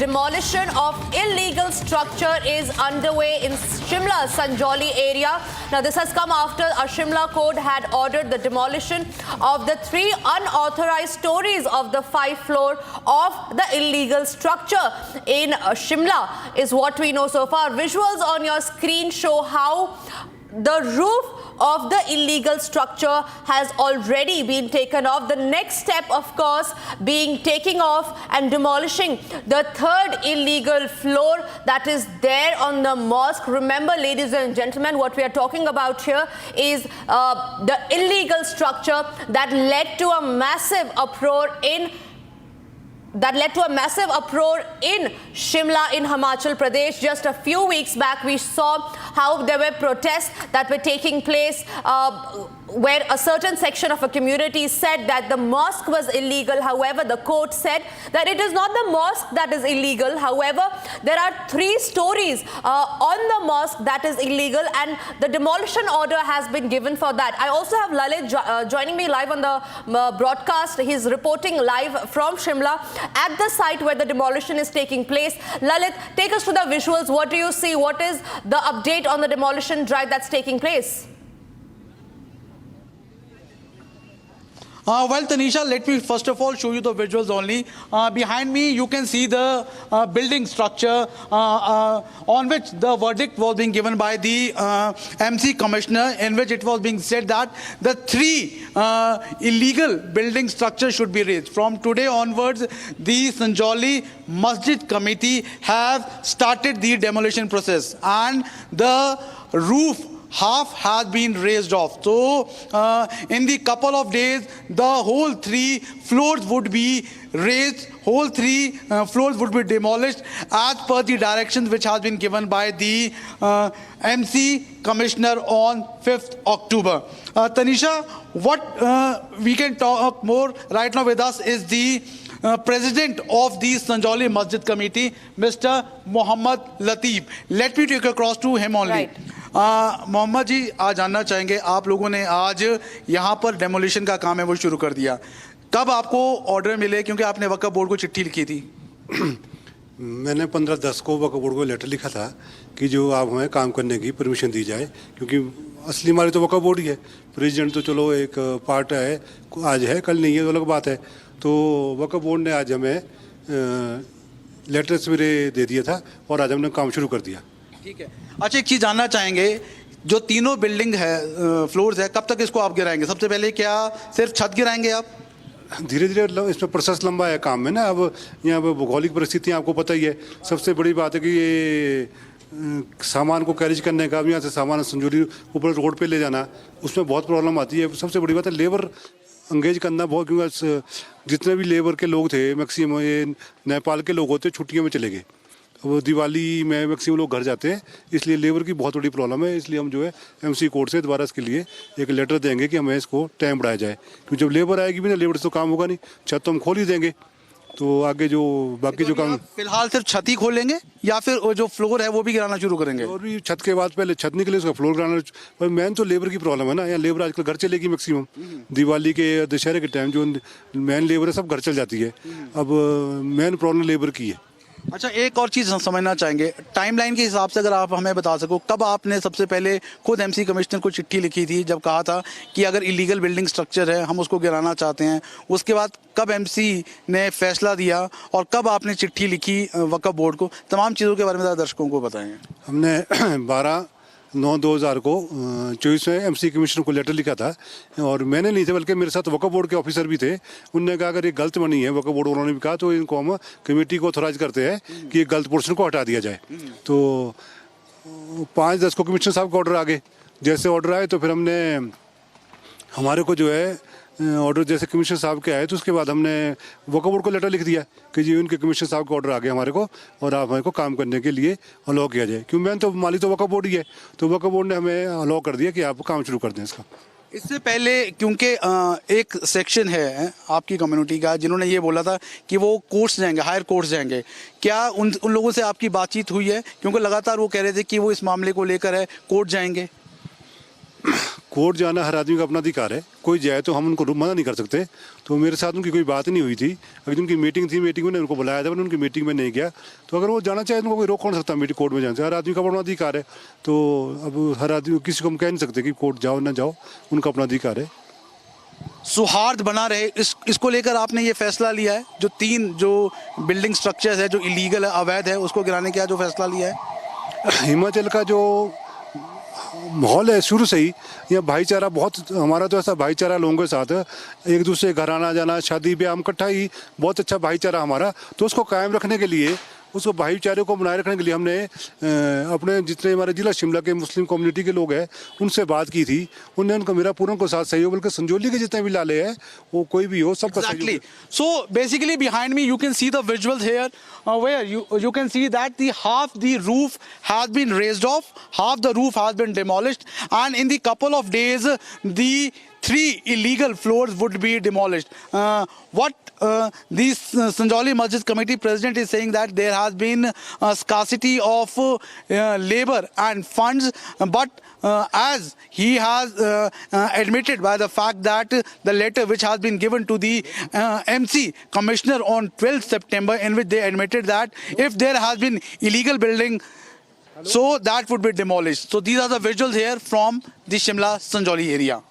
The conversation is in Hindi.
Demolition of illegal structure is underway in Shimla Sanjoli area. Now this has come after a Shimla court had ordered the demolition of the 3 unauthorized stories of the 5th floor of the illegal structure in Shimla is what we know so far. Visuals on your screen show how the roof of the illegal structure has already been taken off. The next step, of course, being taking off and demolishing the 3rd illegal floor that is there on the mosque. Remember, ladies and gentlemen, what we are talking about here is the illegal structure that led to a massive uproar in Shimla in Himachal Pradesh. Just a few weeks back, we saw how there were protests that were taking place where a certain section of a community said that the mosque was illegal. However, the court said that it is not the mosque that is illegal. However, there are 3 stories on the mosque that is illegal, and the demolition order has been given for that. I also have Lalit joining me live on the broadcast. He's reporting live from Shimla at the site where the demolition is taking place. Lalit, take us to the visuals. What do you see? What is the update on the demolition drive that's taking place? Well, Tanisha, let me first of all show you the visuals only. Behind me, you can see the building structure on which the verdict was being given by the MC Commissioner, in which it was being said that the 3 illegal building structures should be razed. From today onwards, the Sanjoli Masjid Committee has started the demolition process, and the roof half has been raised off. So in the couple of days, the whole 3 floors would be raised, whole 3 floors would be demolished as per the directions which has been given by the MC Commissioner on 5th October. Tanisha, what we can talk more right now with us is the President of the Sanjoli Masjid Committee, Mr. Mohammad Lateef. Let me take across to him only. Right. Mohammad जी, आज जानना चाहेंगे, आप लोगों ने आज यहाँ पर डेमोलिशन का काम है वो शुरू कर दिया, कब आपको ऑर्डर मिले? क्योंकि आपने वक्फ बोर्ड को चिट्ठी लिखी थी। मैंने 15/10 को वक्फ बोर्ड को लेटर लिखा था कि जो आप हमें काम करने की परमिशन दी जाए, क्योंकि असली हमारी तो वक्फ बोर्ड ही है। प्रेसिडेंट तो चलो एक पार्ट है, आज है कल नहीं है, तो अलग बात है। तो वक्फ बोर्ड ने आज हमें लेटर सवेरे दे दिया था और आज हमने काम शुरू कर दिया। ठीक है। अच्छा, एक चीज़ जानना चाहेंगे, जो तीनों बिल्डिंग है, फ्लोर्स है, कब तक इसको आप गिराएंगे? सबसे पहले क्या सिर्फ छत गिराएंगे आप? धीरे धीरे इसमें प्रोसेस लंबा है काम में ना। अब यहाँ पर भौगोलिक परिस्थितियाँ आपको पता ही है। सबसे बड़ी बात है कि ये सामान को कैरेज करने का, यहाँ से सामान संजौली ऊपर रोड पे ले जाना, उसमें बहुत प्रॉब्लम आती है। सबसे बड़ी बात है लेबर अंगेज करना बहुत, क्योंकि जितने भी लेबर के लोग थे मैक्सिमम ये नेपाल के लोग होते, छुट्टियों में चले गए। अब दिवाली में मैक्सिमम लोग घर जाते हैं, इसलिए लेबर की बहुत बड़ी प्रॉब्लम है। इसलिए हम जो है MC कोर्ट से दोबारा इसके लिए एक लेटर देंगे कि हमें इसको टाइम बढ़ाया जाए, क्योंकि जब लेबर आएगी भी ना, लेबर से तो काम होगा नहीं। छत तो हम खोल ही देंगे, तो आगे जो बाकी जो काम, फिलहाल सिर्फ छत ही खोलेंगे या फिर जो फ्लोर है वो भी गिराना शुरू करेंगे? और भी छत के बाद पहले छत निकले, उसका फ्लोर गिराना। पर मेन तो लेबर की प्रॉब्लम है ना, यहाँ लेबर आजकल घर चलेगी मैक्सिमम। दिवाली के दशहरे के टाइम जो मेन लेबर है सब घर चल जाती है। अब मेन प्रॉब्लम लेबर की है। अच्छा, एक और चीज़ समझना चाहेंगे, टाइमलाइन के हिसाब से अगर आप हमें बता सको, कब आपने सबसे पहले खुद MC कमिश्नर को चिट्ठी लिखी थी जब कहा था कि अगर इलीगल बिल्डिंग स्ट्रक्चर है हम उसको गिराना चाहते हैं? उसके बाद कब MC ने फैसला दिया और कब आपने चिट्ठी लिखी वक्फ बोर्ड को? तमाम चीज़ों के बारे में दर्शकों को बताएंगे। हमने 12/9/2000 को 24 में MC कमिश्नर को लेटर लिखा था, और मैंने नहीं थे बल्कि मेरे साथ वक्फ बोर्ड के ऑफिसर भी थे। उनने कहा अगर ये गलत बनी है, वक्फ बोर्ड उन्होंने भी कहा, तो इनको हम कमेटी को ऑथोराइज करते हैं कि ये गलत पोर्शन को हटा दिया जाए। तो 5/10 को कमिश्नर साहब का ऑर्डर आ गए। जैसे ऑर्डर आए तो फिर हमने, हमारे को जो है ऑर्डर जैसे कमिश्नर साहब के आए, तो उसके बाद हमने वक्फ बोर्ड को लेटर लिख दिया कि जी उनके कमिश्नर साहब का ऑर्डर आ गया हमारे को, और आप हमारे को काम करने के लिए अलाउ किया जाए। क्योंकि मैंने तो मालिक तो वक्फ बोर्ड ही है, तो वक्फ बोर्ड ने हमें अलाउ कर दिया कि आप काम शुरू कर दें इसका। इससे पहले क्योंकि एक सेक्शन है आपकी कम्युनिटी का जिन्होंने ये बोला था कि वो कोर्ट्स जाएंगे, हायर कोर्ट्स जाएंगे, क्या उन लोगों से आपकी बातचीत हुई है? क्योंकि लगातार वो कह रहे थे कि वो इस मामले को लेकर है कोर्ट जाएंगे। कोर्ट जाना हर आदमी का अपना अधिकार है, कोई जाए तो हम उनको मना नहीं कर सकते। तो मेरे साथ उनकी कोई बात नहीं हुई थी। अगर उनकी मीटिंग थी, मीटिंग में उनको बुलाया था, मैंने उनकी मीटिंग में नहीं गया। तो अगर वो जाना चाहे तो उनको कोई रोक कौन सकता मीटिंग कोर्ट में जाने से? हर आदमी का अपना अधिकार है। तो अब हर आदमी किसी को हम कह नहीं सकते कि कोर्ट जाओ ना जाओ, उनका अपना अधिकार है। सौहार्द बना रहे, इसको लेकर आपने ये फैसला लिया है? जो 3 जो बिल्डिंग स्ट्रक्चर्स है जो इलीगल है, अवैध है, उसको गिराने का जो फैसला लिया है? हिमाचल का जो माहौल है शुरू से ही, यहाँ भाईचारा बहुत, हमारा तो ऐसा भाईचारा लोगों के साथ है, एक दूसरे घर आना जाना, शादी ब्याह हम इकट्ठा ही, बहुत अच्छा भाईचारा हमारा। तो उसको कायम रखने के लिए, उसको भाईचारे को बनाए रखने के लिए हमने अपने जितने हमारे जिला शिमला के मुस्लिम कम्युनिटी के लोग हैं उनसे बात की थी। उनने उनका मेरा पूर्ण को साथ सहयोग, बल्कि संजौली के जितने भी लाले हैं वो कोई भी हो सबका Exactly. So basically behind me you can see the visuals here where you can see that half the roof has been raised off, half the roof has been demolished, and in the couple of days the 3 illegal floors would be demolished. What the Sanjoli Masjid Committee President is saying that there has been a scarcity of labor and funds, but as he has admitted by the fact that the letter which has been given to the MC Commissioner on 12th September, in which they admitted that if there has been illegal building, so that would be demolished. So these are the visuals here from the Shimla Sanjoli area.